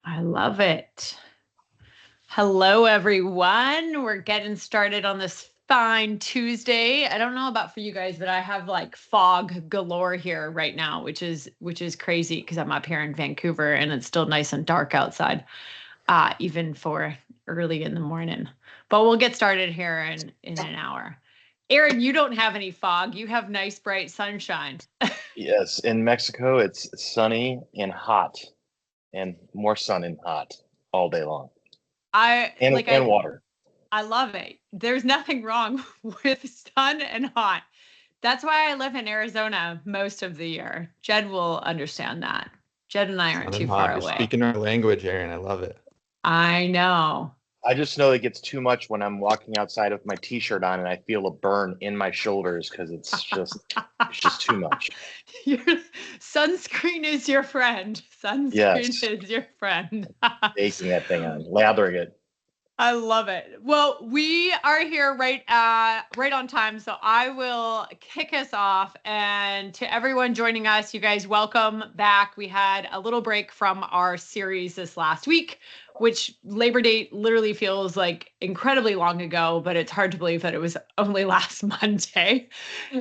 I love it. Hello, everyone. We're getting started on this fine Tuesday. I don't know about for you guys, but I have like fog galore here right now, which is crazy because I'm up here in Vancouver and it's still nice and dark outside, even for early in the morning. But we'll get started here in an hour. Aaron, you don't have any fog. You have nice bright sunshine. Yes, in Mexico, it's sunny and hot, and more sun and hot all day long, I and like and I water. I love it. There's nothing wrong with sun and hot. That's why I live in Arizona most of the year. Jed will understand that. Jed and I aren't too Sounding far hot. You're away. speaking our language, Aaron. I love it. I know. I just know it gets too much when I'm walking outside with my t-shirt on and I feel a burn in my shoulders because it's just too much. Your sunscreen is your friend. Sunscreen Yes, is your friend. baking that thing on, lathering it. I love it. Well, we are here right on time, so I will kick us off. And to everyone joining us, you guys, welcome back. We had a little break from our series this last week, which Labor Day literally feels like incredibly long ago, but it's hard to believe that it was only last Monday.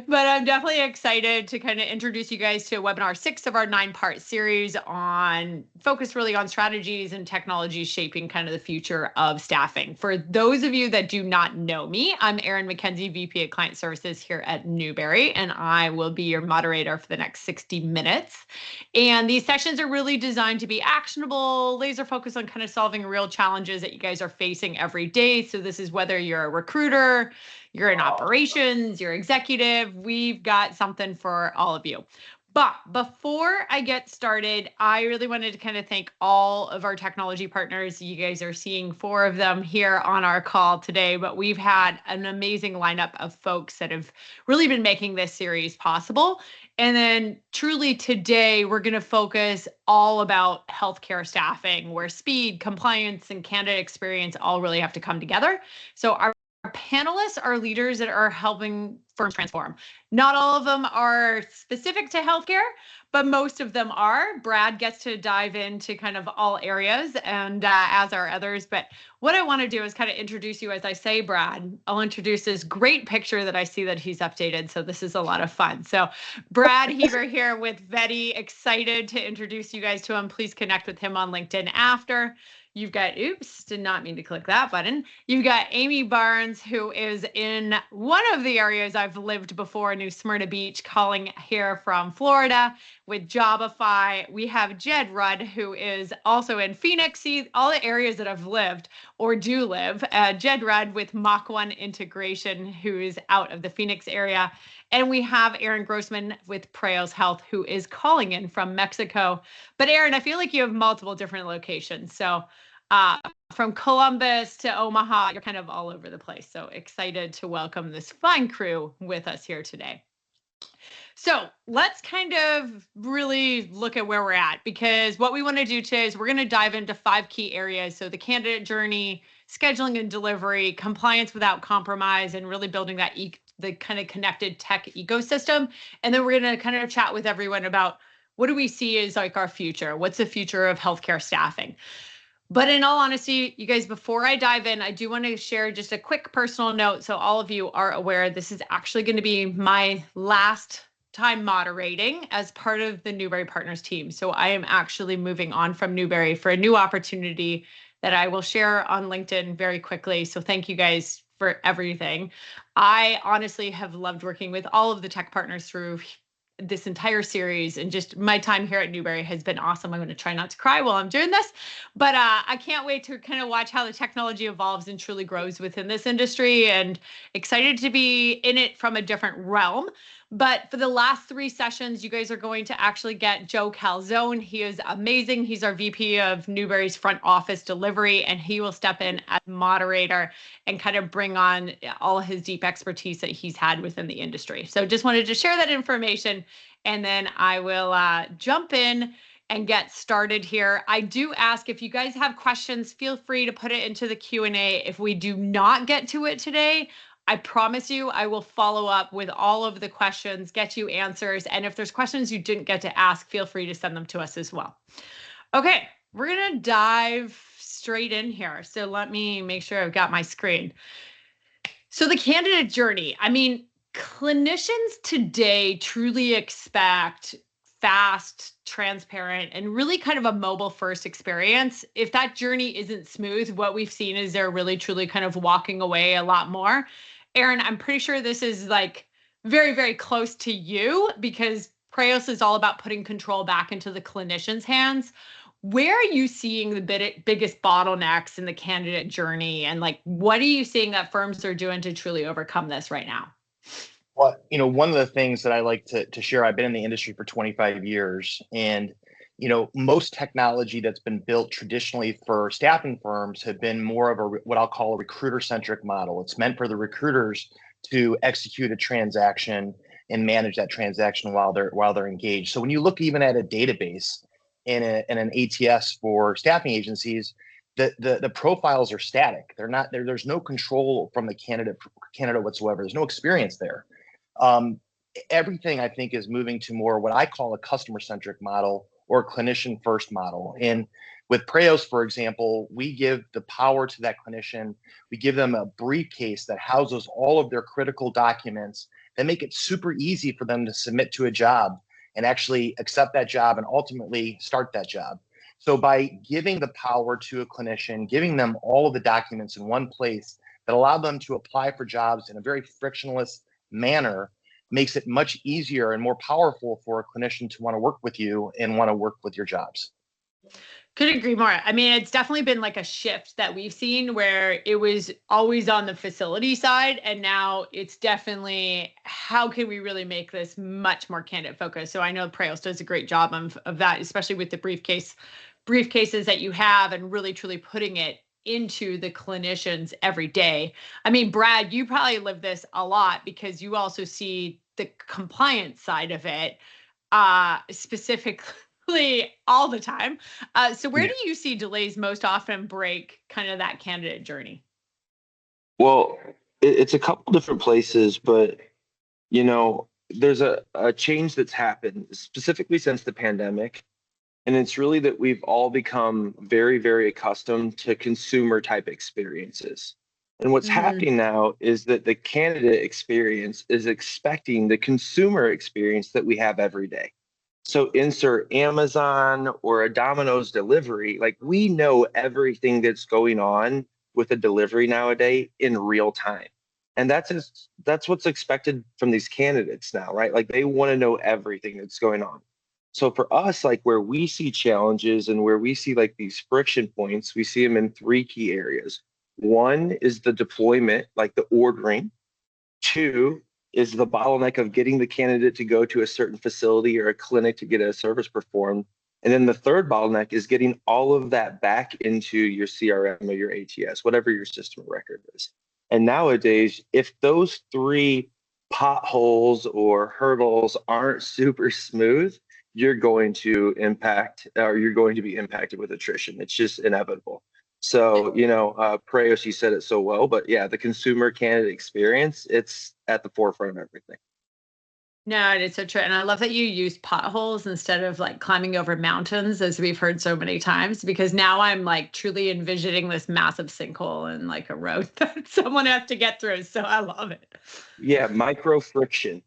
But I'm definitely excited to kind of introduce you guys to webinar 6 of our 9-part series on focus really on strategies and technologies shaping kind of the future of staffing. For those of you that do not know me, I'm Erin McKenzie, VP of Client Services here at Newberry, and I will be your moderator for the next 60 minutes. And these sessions are really designed to be actionable, laser focused on kind of solving real challenges that you guys are facing every day. So this is whether you're a recruiter, you're in operations, you're executive, we've got something for all of you. But before I get started, I really wanted to kind of thank all of our technology partners. You guys are seeing 4 of them here on our call today, but we've had an amazing lineup of folks that have really been making this series possible. And then truly today, we're going to focus all about healthcare staffing, where speed, compliance, and candidate experience all really have to come together. So our panelists are leaders that are helping firms transform. Not all of them are specific to healthcare, but most of them are. Brad gets to dive into kind of all areas, and as are others. But what I want to do is kind of introduce you as I say, Brad. I'll introduce this great picture that I see that he's updated. So this is a lot of fun. So Brad Heber here with Veti, excited to introduce you guys to him. Please connect with him on LinkedIn after. You've got, oops, did not mean to click that button. You've got Amy Barnes, who is in one of the areas I've lived before, New Smyrna Beach, calling here from Florida with Jobify. We have Jed Rudd, who is also in Phoenix. See, all the areas that I've lived or do live. Jed Rudd with Mach 1 Integration, who is out of the Phoenix area. And we have Aaron Grossman with Preos Health, who is calling in from Mexico. But Aaron, I feel like you have multiple different locations. So from Columbus to Omaha, you're kind of all over the place. So excited to welcome this fine crew with us here today. So let's kind of really look at where we're at, because what we want to do today is we're going to dive into 5 key areas. So the candidate journey, scheduling and delivery, compliance without compromise, and really building that the kind of connected tech ecosystem. And then we're going to kind of chat with everyone about what do we see as like our future? What's the future of healthcare staffing? But in all honesty, you guys, before I dive in, I do want to share just a quick personal note so all of you are aware this is actually going to be my last time moderating as part of the Newberry Partners team. So I am actually moving on from Newberry for a new opportunity that I will share on LinkedIn very quickly. So thank you guys for everything. I honestly have loved working with all of the tech partners through this entire series, and just my time here at Newberry has been awesome. I'm going to try not to cry while I'm doing this, but I can't wait to kind of watch how the technology evolves and truly grows within this industry, and excited to be in it from a different realm. But for the last 3 sessions, you guys are going to actually get Joe Calzone. He is amazing. He's our VP of Newberry's front office delivery, and he will step in as moderator and kind of bring on all his deep expertise that he's had within the industry. So just wanted to share that information, and then I will jump in and get started here. I do ask, if you guys have questions, feel free to put it into the Q&A. If we do not get to it today, I promise you I will follow up with all of the questions, get you answers. And if there's questions you didn't get to ask, feel free to send them to us as well. Okay, We're going to dive straight in here. So let me make sure I've got my screen. So the candidate journey, I mean, clinicians today truly expect fast, transparent, and really kind of a mobile first experience. If that journey isn't smooth, what we've seen is they're really truly kind of walking away a lot more. Aaron, I'm pretty sure this is like very, very close to you because Preos is all about putting control back into the clinician's hands. Where are you seeing the biggest bottlenecks in the candidate journey? And like, what are you seeing that firms are doing to truly overcome this right now? Well, one of the things that I like to share, I've been in the industry for 25 years, and most technology that's been built traditionally for staffing firms have been more of what I'll call a recruiter-centric model. It's meant for the recruiters to execute a transaction and manage that transaction while they're engaged. So when you look even at a database in an ATS for staffing agencies, the profiles are static. They're not there. There's no control from the candidate whatsoever. There's no experience there. Everything I think is moving to more what I call a customer-centric model or clinician-first model. And with Preos, for example, we give the power to that clinician. We give them a briefcase that houses all of their critical documents that make it super easy for them to submit to a job and actually accept that job and ultimately start that job. So by giving the power to a clinician, giving them all of the documents in one place that allow them to apply for jobs in a very frictionless manner makes it much easier and more powerful for a clinician to want to work with you and want to work with your jobs. Couldn't agree more. I mean, it's definitely been like a shift that we've seen where it was always on the facility side. And now it's definitely how can we really make this much more candidate focused? So I know Preos does a great job of that, especially with the briefcases that you have and really truly putting it into the clinicians every day. I mean, Brad, you probably live this a lot because you also see the compliance side of it, specifically all the time. So where do you see delays most often break kind of that candidate journey? Well, it's a couple different places, but there's a change that's happened specifically since the pandemic. And it's really that we've all become very, very accustomed to consumer type experiences. And what's happening now is that the candidate experience is expecting the consumer experience that we have every day. So insert Amazon or a Domino's delivery, like we know everything that's going on with a delivery nowadays in real time. And that's what's expected from these candidates now, right? Like they want to know everything that's going on. So for us, like where we see challenges and where we see like these friction points, we see them in three key areas. One is the deployment, like the ordering. Two is the bottleneck of getting the candidate to go to a certain facility or a clinic to get a service performed. And then the third bottleneck is getting all of that back into your CRM or your ATS, whatever your system of record is. And nowadays, if those three potholes or hurdles aren't super smooth, you're going to be impacted with attrition. It's just inevitable. So, Preos, you said it so well, but yeah, the consumer candidate experience, it's at the forefront of everything. No, it's so true. And I love that you use potholes instead of like climbing over mountains, as we've heard so many times, because now I'm like truly envisioning this massive sinkhole and like a road that someone has to get through. So I love it. Yeah, micro friction.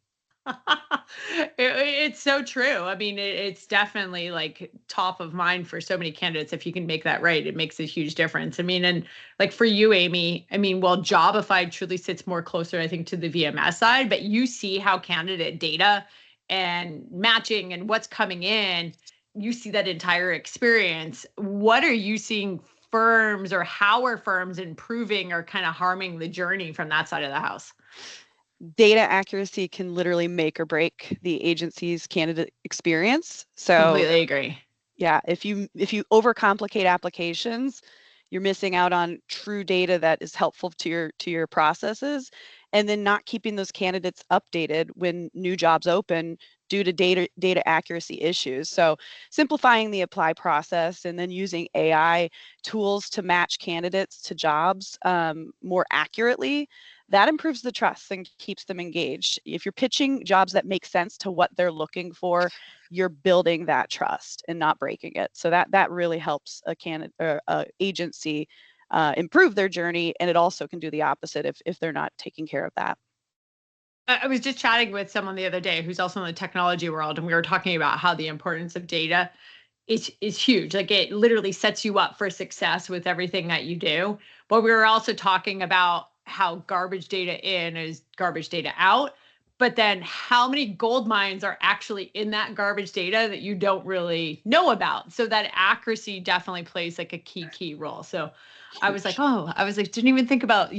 It's so true. I mean, it's definitely like top of mind for so many candidates. If you can make that right, it makes a huge difference. I mean, and like for you, Amy, I mean, well, Jobify truly sits more closer, I think, to the VMS side, but you see how candidate data and matching and what's coming in, you see that entire experience. What are you seeing firms or how are firms improving or kind of harming the journey from that side of the house? Data accuracy can literally make or break the agency's candidate experience. So completely agree. Yeah, if you overcomplicate applications, you're missing out on true data that is helpful to your processes, and then not keeping those candidates updated when new jobs open due to data accuracy issues. So simplifying the apply process and then using AI tools to match candidates to jobs more accurately, that improves the trust and keeps them engaged. If you're pitching jobs that make sense to what they're looking for, you're building that trust and not breaking it. So that really helps a candidate or a agency improve their journey, and it also can do the opposite if they're not taking care of that. I was just chatting with someone the other day who's also in the technology world, and we were talking about how the importance of data is huge. Like it literally sets you up for success with everything that you do. But we were also talking about how garbage data in is garbage data out. But then how many gold mines are actually in that garbage data that you don't really know about? So that accuracy definitely plays like a key role. So I was like, didn't even think about,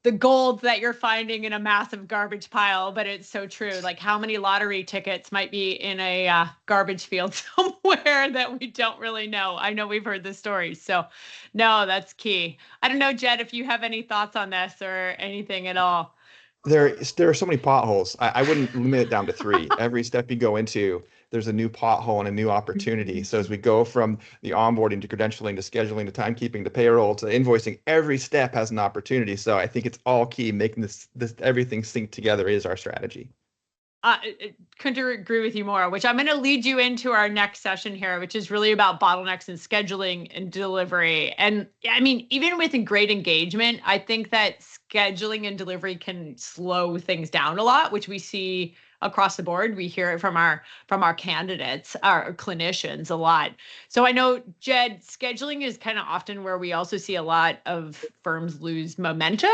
the gold that you're finding in a massive garbage pile, but it's so true. Like how many lottery tickets might be in a garbage field somewhere that we don't really know. I know we've heard the stories. So no, that's key. I don't know, Jed, if you have any thoughts on this or anything at all. There are so many potholes. I wouldn't limit it down to 3. Every step you go into, there's a new pothole and a new opportunity. So as we go from the onboarding to credentialing to scheduling to timekeeping to payroll to invoicing, every step has an opportunity. So I think it's all key. Making this everything sync together is our strategy. Couldn't agree with you more, which I'm going to lead you into our next session here, which is really about bottlenecks in scheduling and delivery. And I mean, even with great engagement, I think that scheduling and delivery can slow things down a lot, which we see across the board. We hear it from our candidates, our clinicians a lot. So I know, Jed, scheduling is kind of often where we also see a lot of firms lose momentum.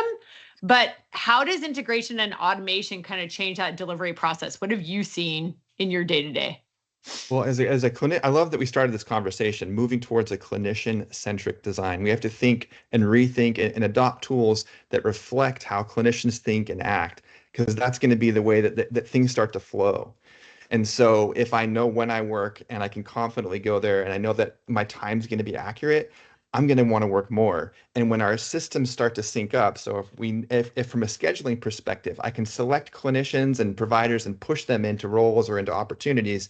But how does integration and automation kind of change that delivery process? What have you seen in your day-to-day? Well, as a clinic, I love that we started this conversation moving towards a clinician-centric design. We have to think and rethink and adopt tools that reflect how clinicians think and act, because that's going to be the way that things start to flow. And so if I know when I work and I can confidently go there and I know that my time's going to be accurate, I'm going to want to work more. And when our systems start to sync up, so if from a scheduling perspective, I can select clinicians and providers and push them into roles or into opportunities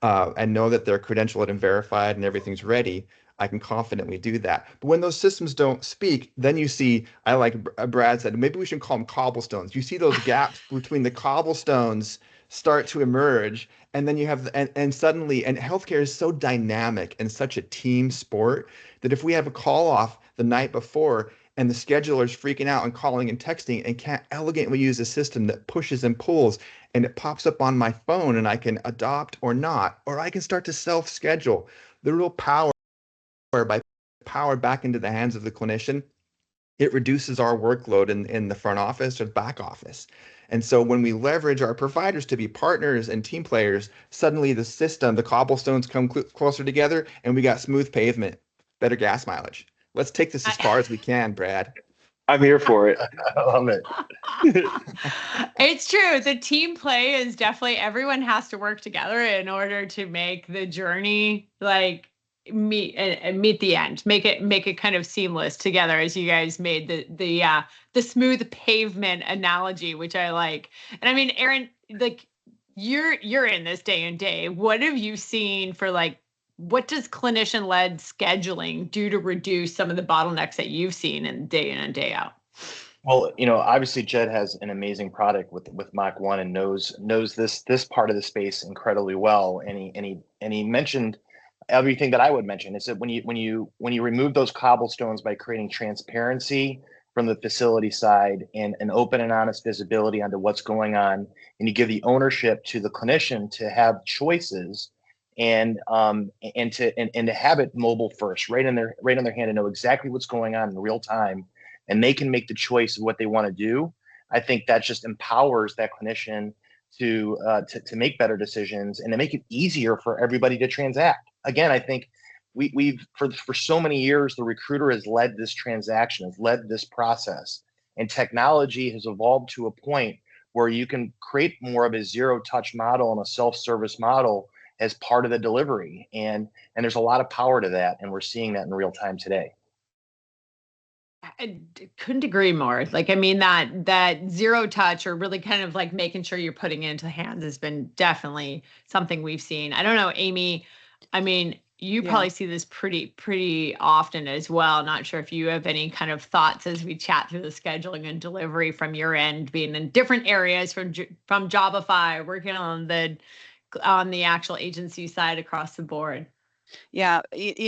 and know that they're credentialed and verified and everything's ready, I can confidently do that. But when those systems don't speak, then you see, I like Brad said, maybe we should call them cobblestones. You see those gaps between the cobblestones start to emerge, and then you have and suddenly, and healthcare is so dynamic and such a team sport that if we have a call off the night before and the scheduler's freaking out and calling and texting and can't elegantly use a system that pushes and pulls and it pops up on my phone and I can adopt or not, or I can start to self-schedule, the real power by power back into the hands of the clinician, it reduces our workload in the front office or the back office. And so when we leverage our providers to be partners and team players, suddenly the system, the cobblestones come closer together and we got smooth pavement, better gas mileage. Let's take this as far as we can, Brad. I'm here for it. I love it. It's true. The team play is definitely, everyone has to work together in order to make the journey like meet the end, make it kind of seamless together, as you guys made the smooth pavement analogy, which I like. And I mean, Aaron, like you're in this day and day. What have you seen for like, what does clinician-led scheduling do to reduce some of the bottlenecks that you've seen in and day out? Well, obviously Jed has an amazing product with Mach 1 and knows this part of the space incredibly well. And he mentioned everything that I would mention is that when you remove those cobblestones by creating transparency from the facility side and an open and honest visibility onto what's going on, and you give the ownership to the clinician to have choices and to have it mobile first, right in their hand, and know exactly what's going on in real time, and they can make the choice of what they want to do. I think that just empowers that clinician to make better decisions and to make it easier for everybody to transact. Again, I think we've for so many years, the recruiter has led this transaction, has led this process, and technology has evolved to a point where you can create more of a zero-touch model and a self-service model as part of the delivery. And there's a lot of power to that, and we're seeing that in real time today. I couldn't agree more. Like, I mean, that zero touch, or really kind of like making sure you're putting it into the hands, has been definitely something we've seen. I don't know, Amy, I mean, you Yeah. probably see this pretty often as well. Not sure if you have any kind of thoughts as we chat through the scheduling and delivery from your end, being in different areas from Jobify, working on the actual agency side across the board. Yeah,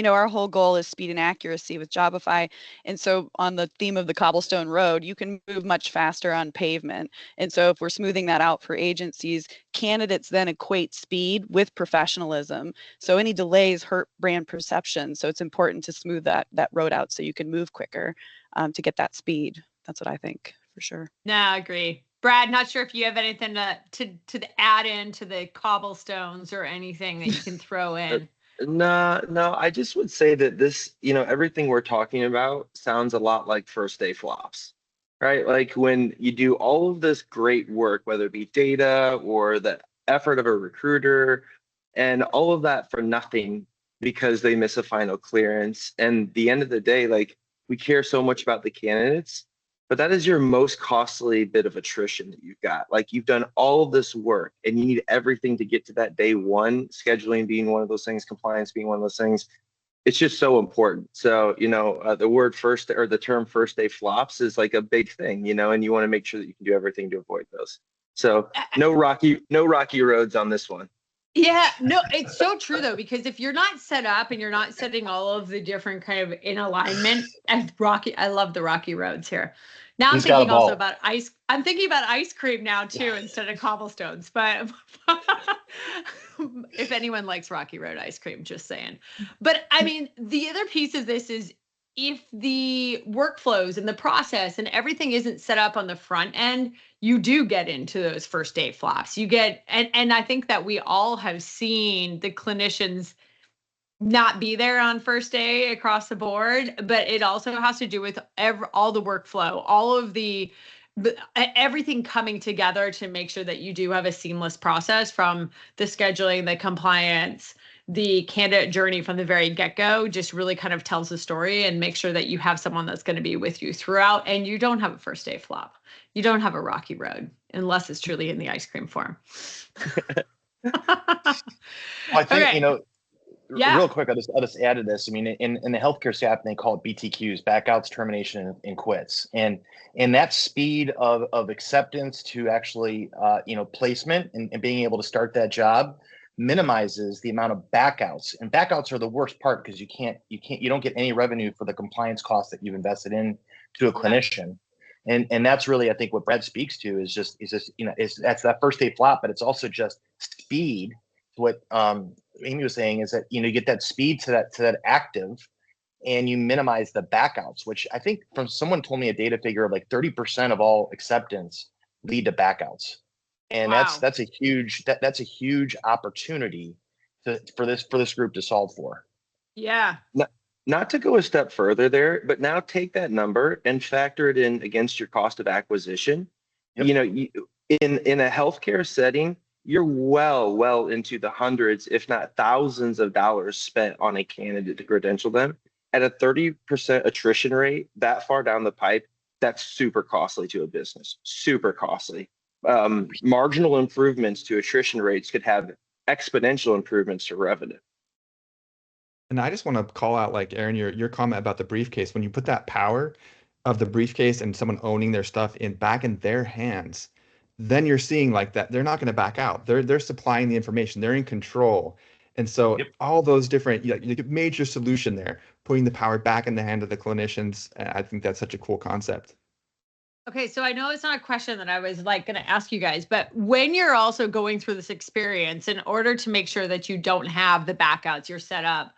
our whole goal is speed and accuracy with Jobify. And so on the theme of the cobblestone road, you can move much faster on pavement. And so if we're smoothing that out for agencies, candidates then equate speed with professionalism. So any delays hurt brand perception. So it's important to smooth that road out so you can move quicker to get that speed. That's what I think for sure. No, I agree. Brad, not sure if you have anything to add into the cobblestones or anything that you can throw in. No, I just would say that this, everything we're talking about sounds a lot like first day flops, right? Like when you do all of this great work, whether it be data or the effort of a recruiter and all of that for nothing because they miss a final clearance. And the end of the day, like we care so much about the candidates, but that is your most costly bit of attrition that you've got. Like you've done all of this work and you need everything to get to that day one, scheduling being one of those things, compliance being one of those things. It's just so important. So, the word first or the term first day flops is like a big thing, and you want to make sure that you can do everything to avoid those. So no rocky roads on this one. Yeah, no, it's so true though, because if you're not set up and you're not setting all of the different kind of in alignment and I love the rocky roads here. Now I'm thinking also about I'm thinking about ice cream now too, instead of cobblestones, but if anyone likes Rocky Road ice cream, just saying. But I mean, the other piece of this is if the workflows and the process and everything isn't set up on the front end, you do get into those first day flops. You get, and I think that we all have seen the clinicians not be there on first day across the board, but it also has to do with all the workflow, all of everything coming together to make sure that you do have a seamless process from the scheduling, the compliance, the candidate journey from the very get-go. Just really kind of tells the story and make sure that you have someone that's going to be with you throughout, and you don't have a first day flop. You don't have a rocky road unless it's truly in the ice cream form. I think, Okay. Real quick, I'll just add to this. I mean, in the healthcare staff, they call it BTQs, backouts, termination, and quits. And that speed of acceptance to actually, placement and being able to start that job minimizes the amount of backouts. And backouts are the worst part because you don't get any revenue for the compliance costs that you've invested in to a clinician. And that's really, I think, what Brad speaks to is that's that first day flop, but it's also just speed. What Amy was saying is that you get that speed to that active, and you minimize the backouts, which I think from someone told me a data figure of like 30% of all acceptance lead to backouts, and Wow. that's a huge opportunity for this group to solve for. Yeah. Not to go a step further there, but now take that number and factor it in against your cost of acquisition. Yep. In a healthcare setting, you're well into the hundreds, if not thousands of dollars spent on a candidate to credential them. At a 30% attrition rate that far down the pipe, that's super costly to a business, super costly. Marginal improvements to attrition rates could have exponential improvements to revenue. And I just want to call out, like, Aaron, your comment about the briefcase. When you put that power of the briefcase and someone owning their stuff back in their hands, then you're seeing like that they're not going to back out. They're supplying the information. They're in control. And so all those different, major solution there, putting the power back in the hand of the clinicians. I think that's such a cool concept. Okay, so I know it's not a question that I was like going to ask you guys, but when you're also going through this experience, in order to make sure that you don't have the backouts, you're set up,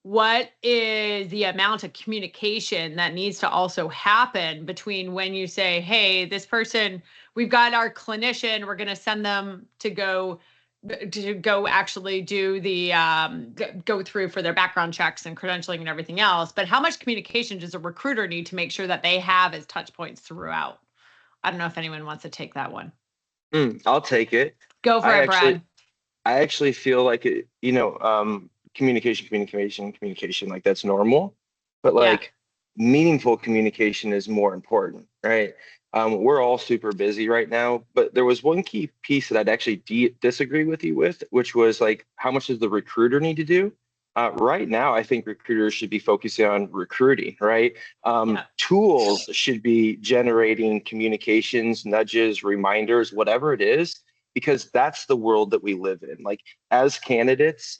what is the amount of communication that needs to also happen between when you say, hey, this person, we've got our clinician, we're going to send them to go actually do the go through for their background checks and credentialing and everything else, but how much communication does a recruiter need to make sure that they have as touch points throughout? I don't know if anyone wants to take that one. I'll take it. Go for it, Brad. I actually feel like it, communication, like that's normal, but like meaningful communication is more important, right? We're all super busy right now, but there was one key piece that I'd actually disagree with you with, which was like, how much does the recruiter need to do? Right now, I think recruiters should be focusing on recruiting, right? Yeah. Tools should be generating communications, nudges, reminders, whatever it is, because that's the world that we live in. Like as candidates,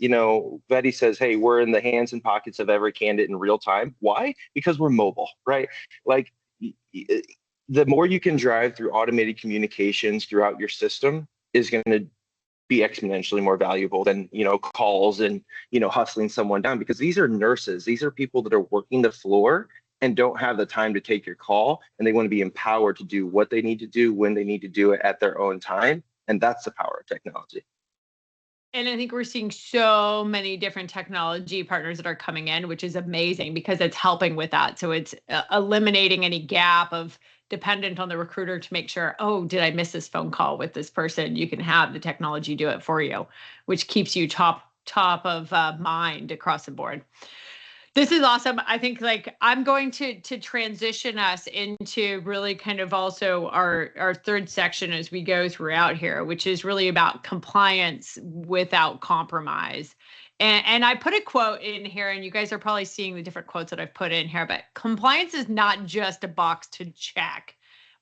Betty says, hey, we're in the hands and pockets of every candidate in real time. Why? Because we're mobile, right? Like the more you can drive through automated communications throughout your system is going to be exponentially more valuable than calls and hustling someone down, because these are nurses, these are people that are working the floor and don't have the time to take your call, and they want to be empowered to do what they need to do when they need to do it at their own time. And that's the power of technology. And I think we're seeing so many different technology partners that are coming in, which is amazing because it's helping with that. So it's eliminating any gap of dependent on the recruiter to make sure, oh, did I miss this phone call with this person? You can have the technology do it for you, which keeps you top of mind across the board. This is awesome. I think I'm going to transition us into really kind of also our third section as we go throughout here, which is really about compliance without compromise. And I put a quote in here, and you guys are probably seeing the different quotes that I've put in here, but compliance is not just a box to check,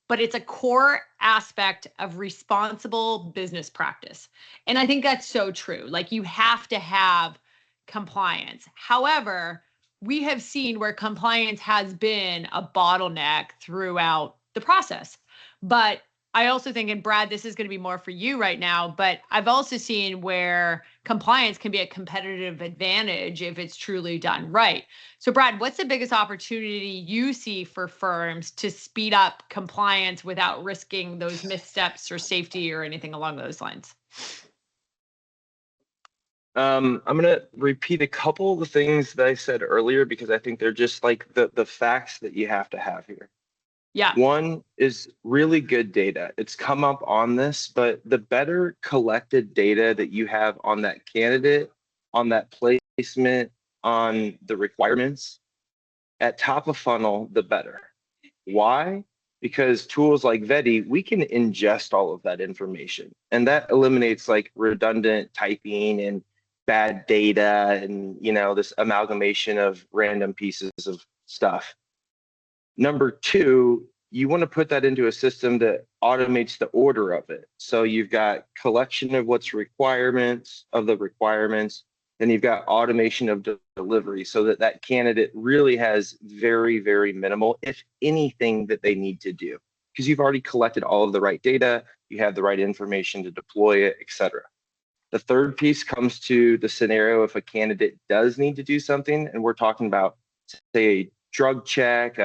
but it's a core aspect of responsible business practice. And I think that's so true. Like you have to have compliance. However, we have seen where compliance has been a bottleneck throughout the process. But I also think, and Brad, this is going to be more for you right now, but I've also seen where compliance can be a competitive advantage if it's truly done right. So Brad, what's the biggest opportunity you see for firms to speed up compliance without risking those missteps or safety or anything along those lines? I'm going to repeat a couple of the things that I said earlier, because I think they're just like the facts that you have to have here. Yeah. One is really good data. It's come up on this, but the better collected data that you have on that candidate, on that placement, on the requirements at top of funnel, the better. Why? Because tools like Veti, we can ingest all of that information, and that eliminates like redundant typing and bad data and this amalgamation of random pieces of stuff. Number two, you want to put that into a system that automates the order of it. So you've got collection of what's requirements of the requirements, then you've got automation of delivery, so that that candidate really has very, very minimal, if anything, that they need to do, because you've already collected all of the right data, you have the right information to deploy it, etc. The third piece comes to the scenario if a candidate does need to do something, and we're talking about, say, a drug check,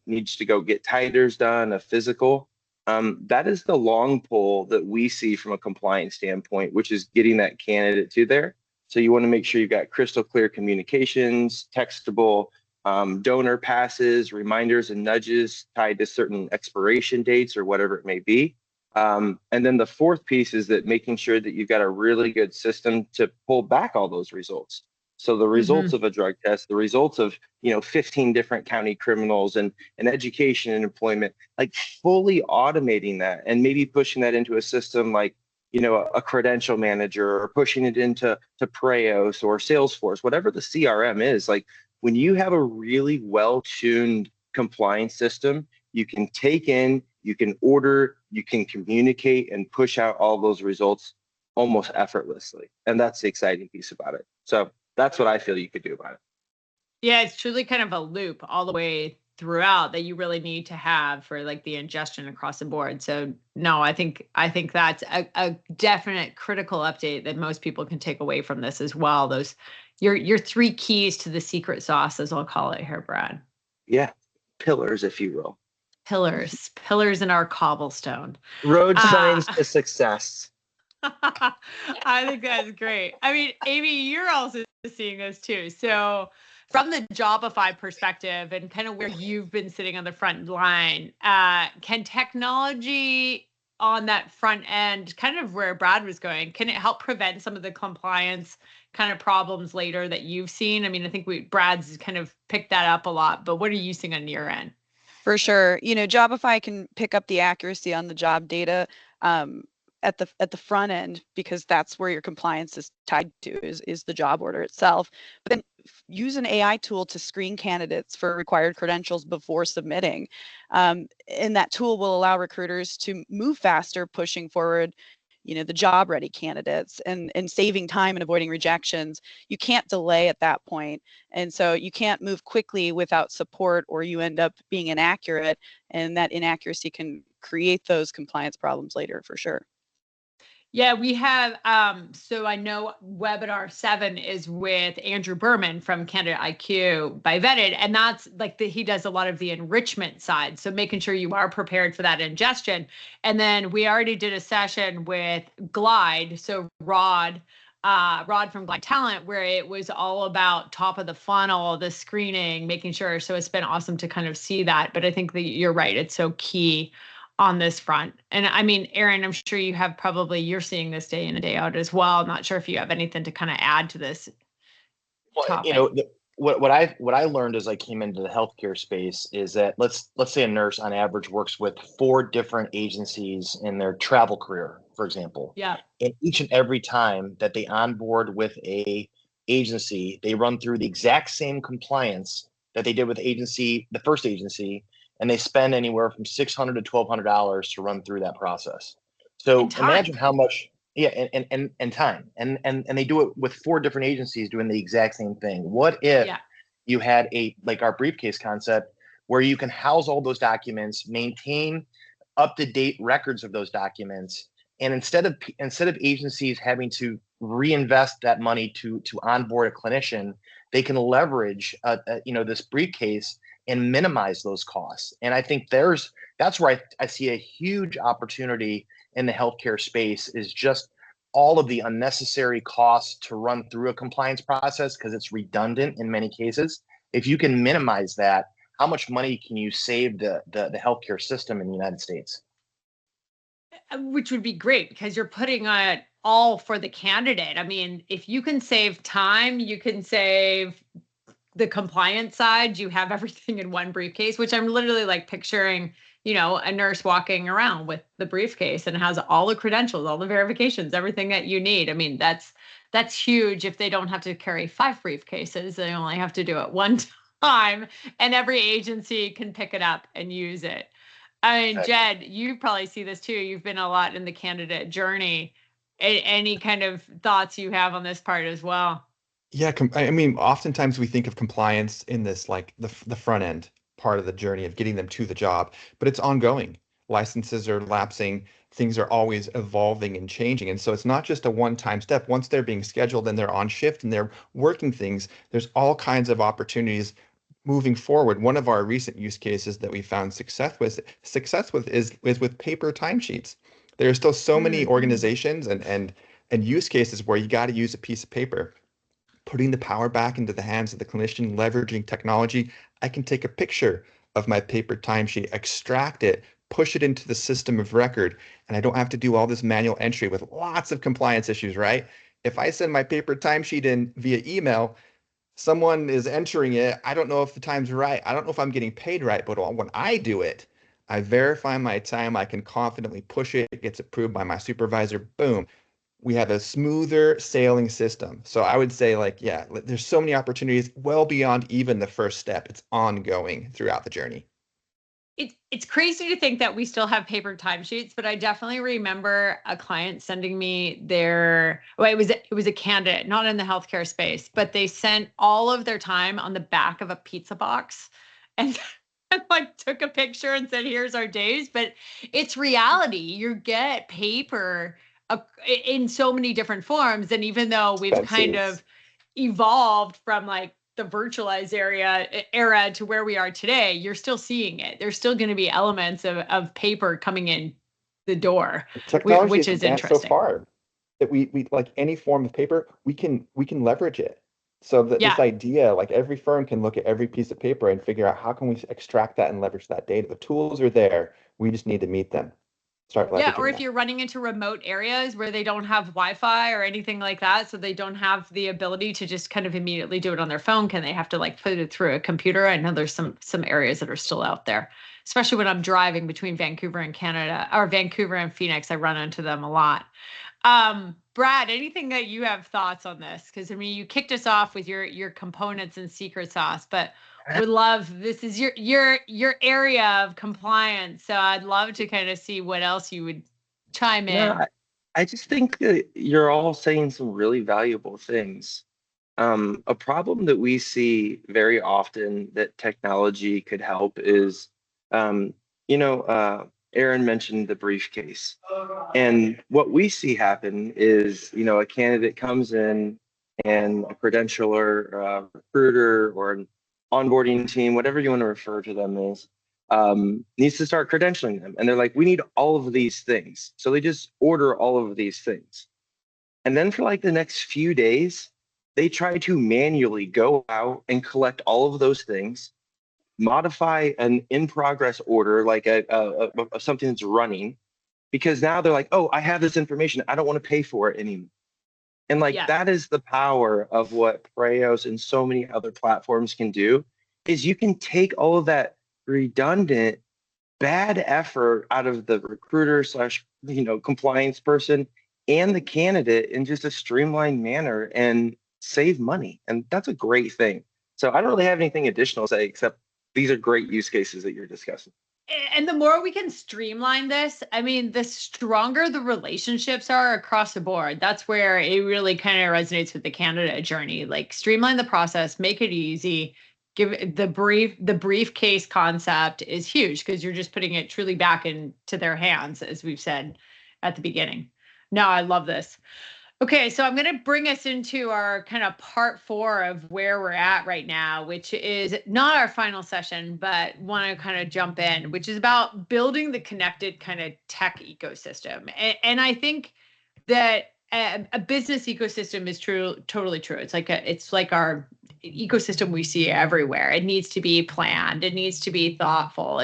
needs to go get titers done, a physical. That is the long pull that we see from a compliance standpoint, which is getting that candidate to there. So you want to make sure you've got crystal clear communications, textable, donor passes, reminders and nudges tied to certain expiration dates or whatever it may be. And then the fourth piece is that making sure that you've got a really good system to pull back all those results. So the results of a drug test, the results of 15 different county criminals and education and employment, like fully automating that and maybe pushing that into a system like a credential manager, or pushing it into Preos or Salesforce, whatever the CRM is. Like when you have a really well-tuned compliance system, you can take in, you can order, you can communicate and push out all those results almost effortlessly. And that's the exciting piece about it. So that's what I feel you could do about it. Yeah, it's truly kind of a loop all the way throughout that you really need to have for like the ingestion across the board. So no, I think that's a definite critical update that most people can take away from this as well. Those your three keys to the secret sauce, as I'll call it here, Brad. Yeah, pillars, if you will. Pillars in our cobblestone. Road signs to success. I think that's great. I mean, Amy, you're also seeing this too. So from the Jobify perspective and kind of where you've been sitting on the front line, can technology on that front end, kind of where Brad was going, can it help prevent some of the compliance kind of problems later that you've seen? I mean, I think Brad's kind of picked that up a lot, but what are you seeing on your end? For sure. Jobify can pick up the accuracy on the job data at the front end, because that's where your compliance is tied to, is the job order itself. But then use an AI tool to screen candidates for required credentials before submitting. And that tool will allow recruiters to move faster, pushing forward the job ready candidates and saving time and avoiding rejections. You can't delay at that point. And so you can't move quickly without support, or you end up being inaccurate, and that inaccuracy can create those compliance problems later for sure. Yeah, we have, so I know webinar 7 is with Andrew Berman from Candidate IQ by Vetted, and that's like he does a lot of the enrichment side. So making sure you are prepared for that ingestion. And then we already did a session with Glide. So Rod from Glide Talent, where it was all about top of the funnel, the screening, making sure. So it's been awesome to kind of see that. But I think that you're right. It's so key on this front. And I mean, Aaron, I'm sure you have you're seeing this day in and day out as well. I'm not sure if you have anything to kind of add to this topic. What I learned as I came into the healthcare space is that let's say a nurse on average works with 4 different agencies in their travel career, for example. Yeah. And each and every time that they onboard with a agency, they run through the exact same compliance that they did with the first agency, and they spend anywhere from $600 to $1,200 to run through that process. So imagine how much, and time, and they do it with 4 different agencies doing the exact same thing. What if you had like our briefcase concept, where you can house all those documents, maintain up-to-date records of those documents, and instead of agencies having to reinvest that money to onboard a clinician, they can leverage this briefcase and minimize those costs. And I think that's where I see a huge opportunity in the healthcare space, is just all of the unnecessary costs to run through a compliance process, because it's redundant in many cases. If you can minimize that, how much money can you save the healthcare system in the United States? Which would be great, because you're putting it all for the candidate. I mean, if you can save time, you can save the compliance side. You have everything in one briefcase, which I'm literally like picturing, a nurse walking around with the briefcase, and it has all the credentials, all the verifications, everything that you need. I mean, that's huge. If they don't have to carry 5 briefcases, they only have to do it one time, and every agency can pick it up and use it. I mean, Jed, you probably see this too. You've been a lot in the candidate journey. Any kind of thoughts you have on this part as well? Yeah, I mean, oftentimes we think of compliance in this like the front end part of the journey of getting them to the job, but it's ongoing. Licenses are lapsing, things are always evolving and changing. And so it's not just a one-time step. Once they're being scheduled and they're on shift and they're working things, there's all kinds of opportunities moving forward. One of our recent use cases that we found success with is with paper timesheets. There are still so many organizations and use cases where you got to use a piece of paper. Putting the power back into the hands of the clinician, leveraging technology, I can take a picture of my paper timesheet, extract it, push it into the system of record, and I don't have to do all this manual entry with lots of compliance issues, right? If I send my paper timesheet in via email, someone is entering it. I don't know if the time's right. I don't know if I'm getting paid right, but when I do it, I verify my time. I can confidently push it. It gets approved by my supervisor. Boom. We have a smoother sailing system. So I would say there's so many opportunities well beyond even the first step. It's ongoing throughout the journey. It's crazy to think that we still have paper timesheets, but I definitely remember a client sending me it was a candidate, not in the healthcare space, but they sent all of their time on the back of a pizza box and like took a picture and said, here's our days. But it's reality. You get paper in so many different forms. And even though we've kind of evolved from like the virtualized era to where we are today, you're still seeing it. There's still going to be elements of paper coming in the door, technology which is interesting. So far that we like any form of paper, we can leverage it. So this idea, like every firm can look at every piece of paper and figure out how can we extract that and leverage that data. The tools are there. We just need to meet them. Or if you're running into remote areas where they don't have Wi-Fi or anything like that, so they don't have the ability to just kind of immediately do it on their phone, can they have to like put it through a computer? I know there's some areas that are still out there. especially when I'm driving between Vancouver and Canada, or Vancouver and Phoenix. I run into them a lot. Brad, anything that you have thoughts on this? Because I mean, you kicked us off with your components and secret sauce, but would love, this is your area of compliance, so I'd love to kind of see what else you would chime in. No, I just think that you're all saying some really valuable things. A problem that we see very often that technology could help is, Aaron mentioned the briefcase. And what we see happen is, a candidate comes in and a credentialer, recruiter, or an onboarding team, whatever you want to refer to them as, needs to start credentialing them. And they're like, we need all of these things. So they just order all of these things. And then for like the next few days, they try to manually go out and collect all of those things, modify an in-progress order, like a something that's running, because now they're like, oh, I have this information. I don't want to pay for it anymore. And like, that is the power of what Praios and so many other platforms can do, is you can take all of that redundant bad effort out of the recruiter / compliance person and the candidate in just a streamlined manner and save money. And that's a great thing. So I don't really have anything additional to say, except these are great use cases that you're discussing. And the more we can streamline this, I mean, the stronger the relationships are across the board. That's where it really kind of resonates with the candidate journey. Like, streamline the process, make it easy. Give the briefcase concept is huge, because you're just putting it truly back into their hands, as we've said at the beginning. No, I love this. Okay, so I'm going to bring us into our kind of part 4 of where we're at right now, which is not our final session, but want to kind of jump in, which is about building the connected kind of tech ecosystem. And I think that a business ecosystem is totally true. It's like our ecosystem we see everywhere. It needs to be planned. It needs to be thoughtful.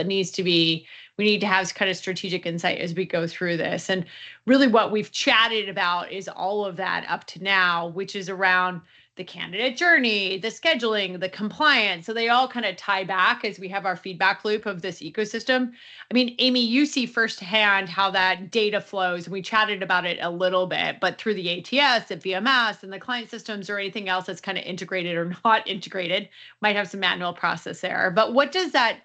We need to have kind of strategic insight as we go through this. And really what we've chatted about is all of that up to now, which is around the candidate journey, the scheduling, the compliance. So they all kind of tie back as we have our feedback loop of this ecosystem. I mean, Amy, you see firsthand how that data flows, and we chatted about it a little bit, but through the ATS, the VMS, and the client systems, or anything else that's kind of integrated or not integrated, might have some manual process there. But what does that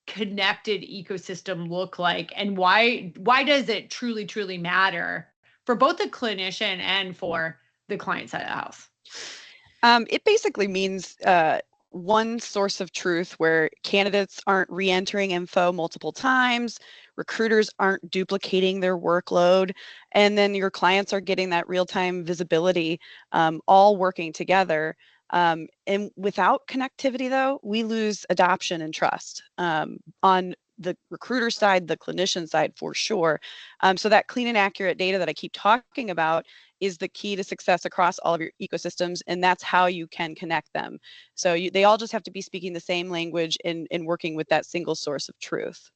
connected ecosystem look like, and why does it truly matter for both the clinician and for the client side of the house? It basically means one source of truth where candidates aren't re-entering info multiple times, recruiters aren't duplicating their workload, and then your clients are getting that real-time visibility, all working together. And without connectivity, though, we lose adoption and trust on the recruiter side, the clinician side, for sure. So that clean and accurate data that I keep talking about is the key to success across all of your ecosystems, and that's how you can connect them. So they all just have to be speaking the same language and working with that single source of truth.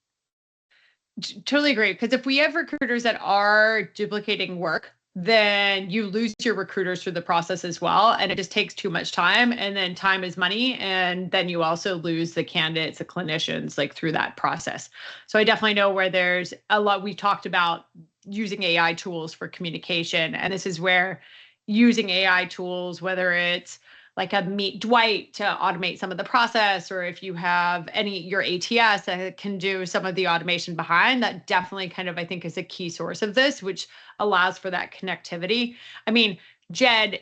Totally agree, because if we have recruiters that are duplicating work, then you lose your recruiters through the process as well. And it just takes too much time, and then time is money. And then you also lose the candidates, the clinicians, like through that process. So I definitely know where there's a lot. We talked about using AI tools for communication. And this is where using AI tools, whether it's like a Meet Dwight to automate some of the process, or if you have your ATS that can do some of the automation behind, that definitely kind of, I think, is a key source of this, which allows for that connectivity. I mean, Jed,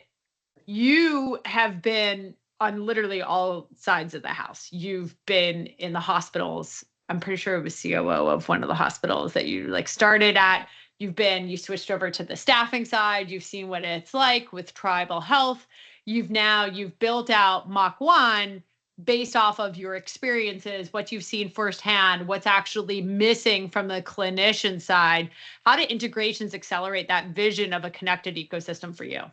you have been on literally all sides of the house. You've been in the hospitals. I'm pretty sure it was COO of one of the hospitals that you started at. You switched over to the staffing side. You've seen what it's like with tribal health. You've built out Mach 1 based off of your experiences, what you've seen firsthand, what's actually missing from the clinician side. How do integrations accelerate that vision of a connected ecosystem for you?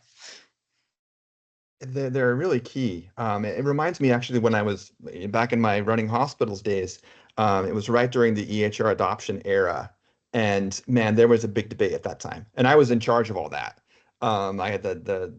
They're really key. It reminds me, actually, when I was back in my running hospitals days, it was right during the EHR adoption era. And man, there was a big debate at that time. And I was in charge of all that. I had the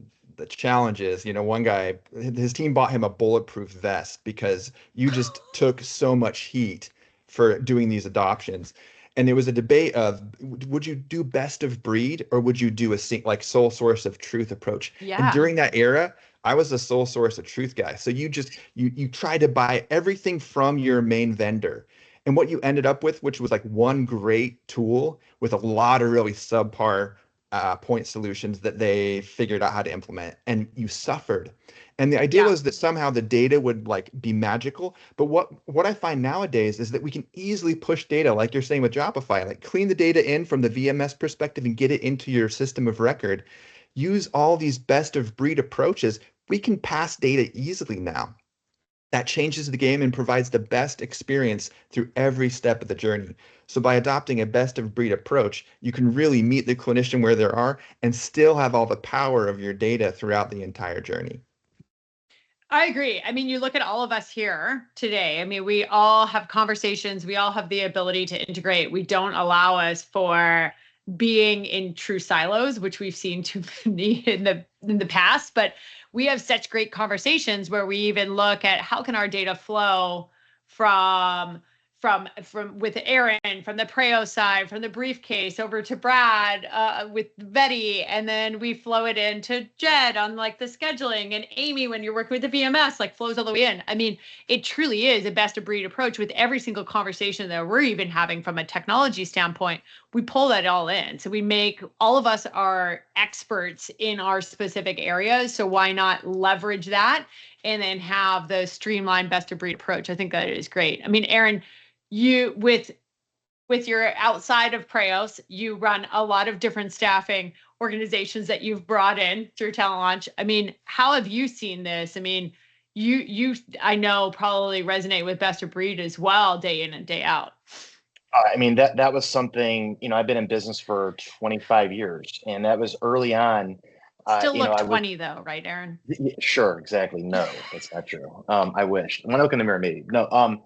challenges, one guy, his team bought him a bulletproof vest because you just took so much heat for doing these adoptions. And it was a debate of would you do best of breed or would you do a like sole source of truth approach? And Yeah. during that era, I was a sole source of truth guy. So you try to buy everything from your main vendor. And what you ended up with, which was like one great tool with a lot of really subpar point solutions that they figured out how to implement, and you suffered. And the idea Yeah. was that somehow the data would like be magical. But what I find nowadays is that we can easily push data, like you're saying with Shopify, like clean the data in from the VMS perspective and get it into your system of record. Use all these best of breed approaches. We can pass data easily now. That changes the game and provides the best experience through every step of the journey. So by adopting a best of breed approach, you can really meet the clinician where they are and still have all the power of your data throughout the entire journey. I agree. I mean, you look at all of us here today. I mean, we all have conversations. We all have the ability to integrate. We don't allow us for being in true silos, which we've seen too many in the past. But we have such great conversations where we even look at how can our data flow from with Aaron, from the Preo side, from the briefcase over to Brad with Betty, and then we flow it into Jed on like the scheduling, and Amy when you're working with the VMS, like flows all the way in. I mean, it truly is a best of breed approach with every single conversation that we're even having from a technology standpoint. We pull that all in. So we make all of us are experts in our specific areas. So why not leverage that and then have the streamlined best of breed approach? I think that is great. I mean, Aaron, you with your outside of Preos, you run a lot of different staffing organizations that you've brought in through Talent Launch. I mean, how have you seen this? I mean, you I know probably resonate with best of breed as well, day in and day out. I mean, that was something, I've been in business for 25 years, and that was early on. Still look 20 though, right, Aaron? Sure, exactly. No, that's not true. I wish. When I look in the mirror, maybe. No,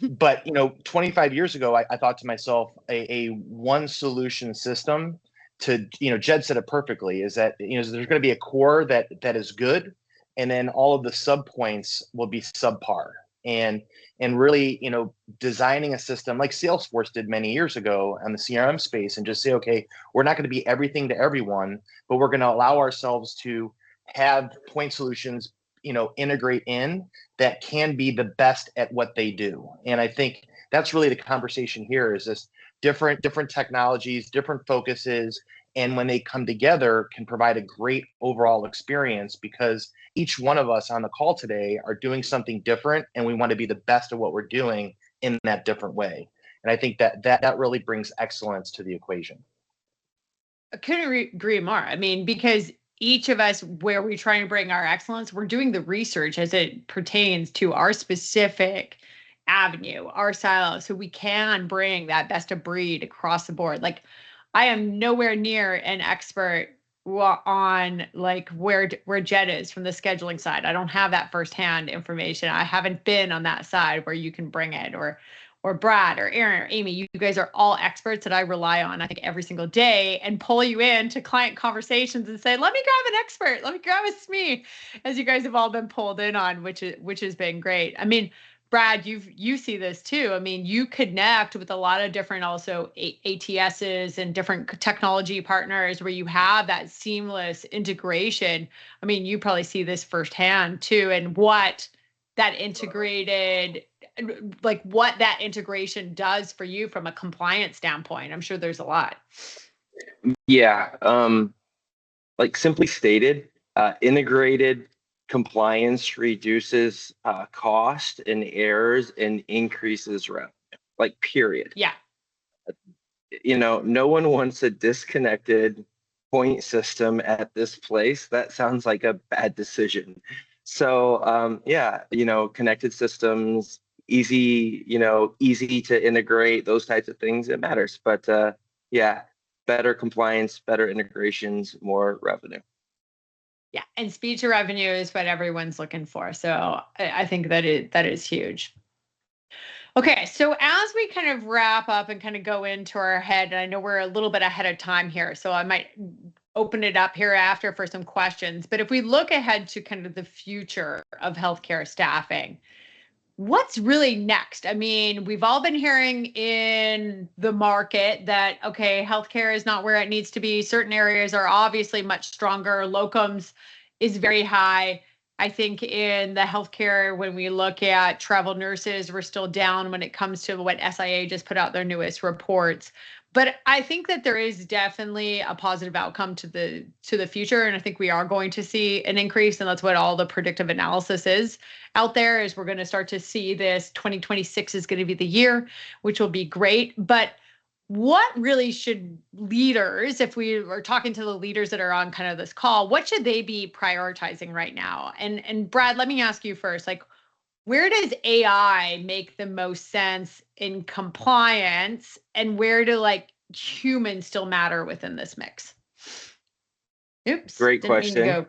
but 25 years ago, I thought to myself, a one solution system to, Jed said it perfectly, is that there's going to be a core that is good, and then all of the sub points will be subpar. And really, designing a system like Salesforce did many years ago on the CRM space, and just say, okay, we're not going to be everything to everyone, but we're going to allow ourselves to have point solutions integrate in that can be the best at what they do. And I think that's really the conversation here, is this different technologies, different focuses, and when they come together can provide a great overall experience, because each one of us on the call today are doing something different, and we want to be the best at what we're doing in that different way. And I think that really brings excellence to the equation. I couldn't agree more. I mean, because each of us, where we try to bring our excellence, we're doing the research as it pertains to our specific avenue, our silo, so we can bring that best of breed across the board. Like, I am nowhere near an expert on like where Jed is from the scheduling side. I don't have that firsthand information. I haven't been on that side where you can bring it, or Brad or Aaron or Amy. You guys are all experts that I rely on, I think, every single day, and pull you into client conversations and say, let me grab an expert, let me grab a SME, as you guys have all been pulled in on, which has been great. I mean, Brad, you see this too. I mean, you connect with a lot of different also ATSs and different technology partners where you have that seamless integration. I mean, you probably see this firsthand too, and what that integration does for you from a compliance standpoint. I'm sure there's a lot. Yeah. Like simply stated, integrated compliance reduces cost and errors and increases revenue, like period. Yeah. No one wants a disconnected point system at this place. That sounds like a bad decision. So connected systems, easy to integrate, those types of things, it matters. But better compliance, better integrations, more revenue. Yeah, and speed to revenue is what everyone's looking for. So I think that is huge. Okay, so as we kind of wrap up and kind of go into our head, and I know we're a little bit ahead of time here, so I might open it up hereafter for some questions. But if we look ahead to kind of the future of healthcare staffing, what's really next? I mean, we've all been hearing in the market that, okay, healthcare is not where it needs to be. Certain areas are obviously much stronger. Locums is very high. I think in the healthcare, when we look at travel nurses, we're still down when it comes to what SIA just put out their newest reports. But I think that there is definitely a positive outcome to the future, and I think we are going to see an increase, and that's what all the predictive analysis is out there. Is we're going to start to see this 2026 is going to be the year, which will be great. But what really should leaders, if we are talking to the leaders that are on kind of this call, what should they be prioritizing right now? And Brad, let me ask you first, like, where does AI make the most sense in compliance, and where do like humans still matter within this mix? Oops. Great didn't mean to question. go.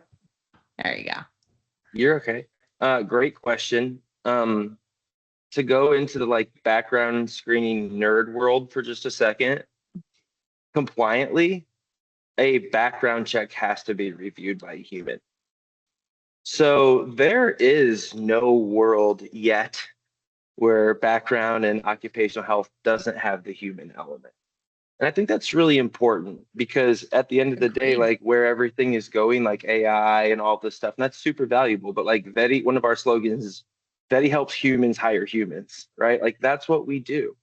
There you go. You're okay. Great question. To go into the like background screening nerd world for just a second, compliantly, a background check has to be reviewed by a human. So there is no world yet where background and occupational health doesn't have the human element. And I think that's really important because at the end of the day, Agreed. like where everything is going, like AI and all this stuff, and that's super valuable. But like Veti, one of our slogans is Veti helps humans hire humans, right? Like that's what we do.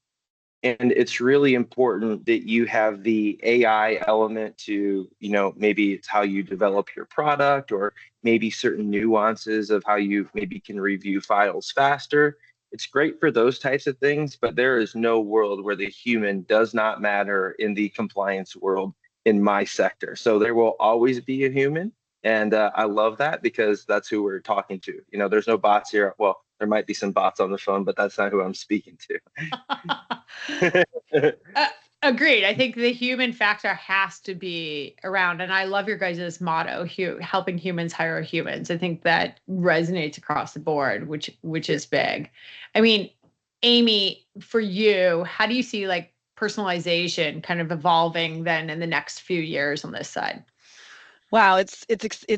And it's really important that you have the AI element to, you know, maybe it's how you develop your product or maybe certain nuances of how you maybe can review files faster. It's great for those types of things, but there is no world where the human does not matter in the compliance world in my sector. So there will always be a human. And I love that because that's who we're talking to. You know, there's no bots here. Well, there might be some bots on the phone, but that's not who I'm speaking to. Agreed. I think the human factor has to be around. And I love your guys' motto, helping humans hire humans. I think that resonates across the board, which is big. I mean, Amy, for you, how do you see like personalization kind of evolving then in the next few years on this side? Wow, it's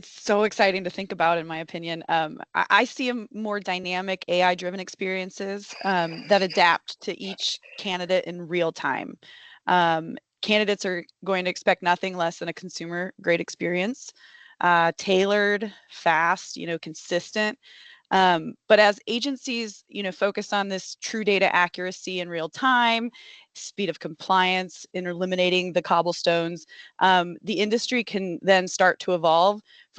so exciting to think about, in my opinion. I see more dynamic AI-driven experiences that adapt to each candidate in real time. Candidates are going to expect nothing less than a consumer-grade experience, tailored, fast, consistent. But as agencies, focus on this true data accuracy in real time, speed of compliance, in eliminating the cobblestones, the industry can then start to evolve